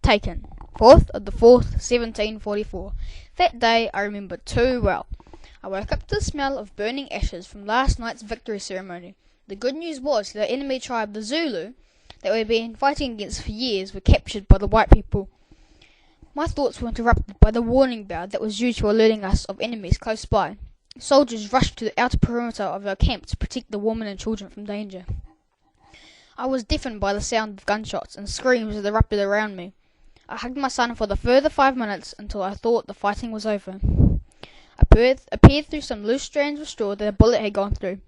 taken. 4th of the 4th, 1744. That day I remember too well. I woke up to the smell of burning ashes from last night's victory ceremony. The good news was that the enemy tribe, the Zulu, that we had been fighting against for years, were captured by the white people. My thoughts were interrupted by the warning bell that was used for alerting us of enemies close by. Soldiers rushed to the outer perimeter of our camp to protect the women and children from danger. I was deafened by the sound of gunshots and screams that erupted around me. I hugged my son for the further 5 minutes until I thought the fighting was over. I appeared through some loose strands of straw that a bullet had gone through.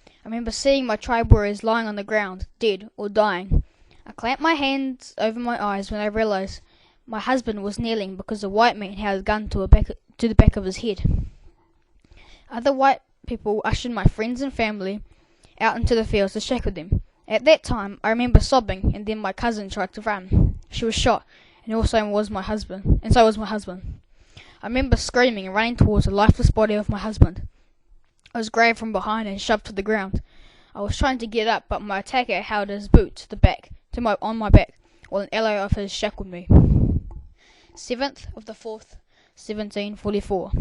I remember seeing my tribe warriors lying on the ground, dead or dying. I clamped my hands over my eyes when I realized my husband was kneeling because a white man held a gun to the back of his head. Other white people ushered my friends and family out into the fields to shake with them. At that time, I remember sobbing, and then my cousin tried to run. She was shot, and so was my husband. I remember screaming and running towards the lifeless body of my husband. I was grabbed from behind and shoved to the ground. I was trying to get up, but my attacker held his boot to the back, on my back, while an ally of his shackled me. 7th of the 4th, 1744.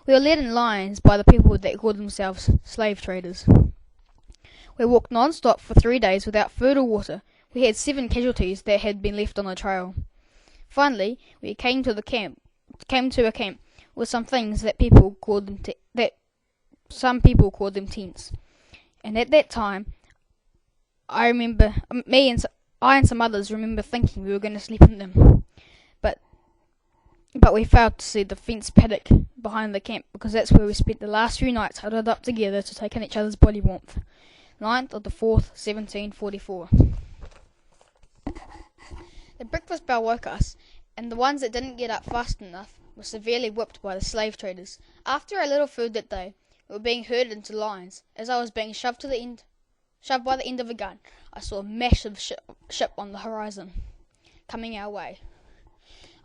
We were led in lines by the people that called themselves slave traders. We walked non-stop for 3 days without food or water. We had 7 casualties that had been left on the trail. Finally, we came to a camp with some things that some people called them tents. And at that time, I and some others remember thinking we were going to sleep in them. But we failed to see the fence paddock behind the camp, because that's where we spent the last few nights huddled up together to take in each other's body warmth. 9th of the 4th, 1744. The breakfast bell woke us, and the ones that didn't get up fast enough were severely whipped by the slave traders. After a little food that day, we were being herded into lines. As I was being shoved by the end of a gun, I saw a massive ship on the horizon, coming our way.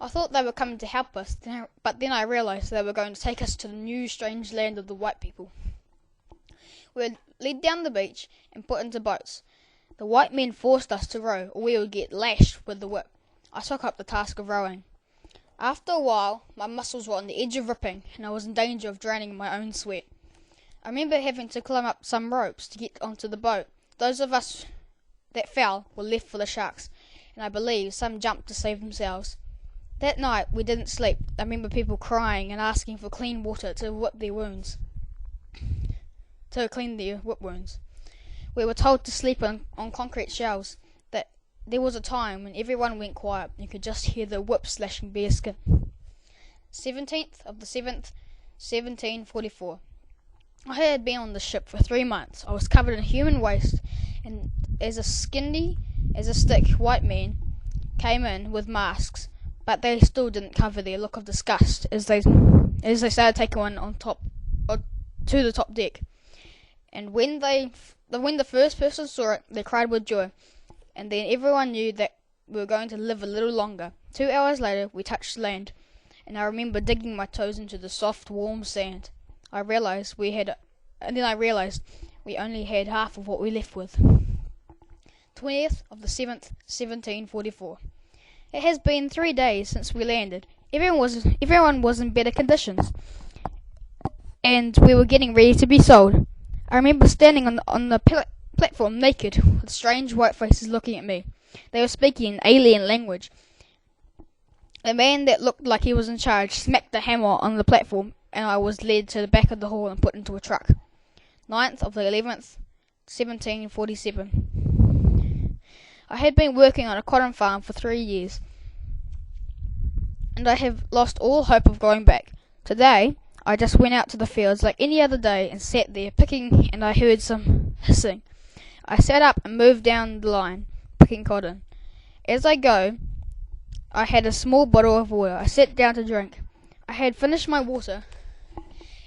I thought they were coming to help us, but then I realized they were going to take us to the new strange land of the white people. We were led down the beach and put into boats. The white men forced us to row, or we would get lashed with the whip. I took up the task of rowing. After a while, my muscles were on the edge of ripping, and I was in danger of drowning in my own sweat. I remember having to climb up some ropes to get onto the boat. Those of us that fell were left for the sharks, and I believe some jumped to save themselves. That night we didn't sleep. I remember people crying and asking for clean water to clean their whip wounds. We were told to sleep on concrete shells. That there was a time when everyone went quiet and you could just hear the whip slashing bare skin. 17th of the 7th, 1744. I had been on the ship for 3 months. I was covered in human waste, and as a stick white men came in with masks, but they still didn't cover their look of disgust as they started taking one on top to the top deck. And when the first person saw it, they cried with joy, and then everyone knew that we were going to live a little longer. 2 hours later, we touched land, and I remember digging my toes into the soft, warm sand. I realized we only had half of what we left with. 20th of the 7th, 1744. It has been 3 days since we landed. Everyone was in better conditions, and we were getting ready to be sold. I remember standing on the platform naked, with strange white faces looking at me. They were speaking in alien language. The man that looked like he was in charge smacked the hammer on the platform, and I was led to the back of the hall and put into a truck. 9th of the 11th, 1747. I had been working on a cotton farm for 3 years, and I have lost all hope of going back. Today, I just went out to the fields like any other day and sat there picking, and I heard some hissing. I sat up and moved down the line, picking cotton. As I go, I had a small bottle of water. I sat down to drink. I had finished my water,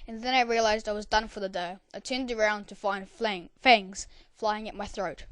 and then I realized I was done for the day. I turned around to find fangs flying at my throat.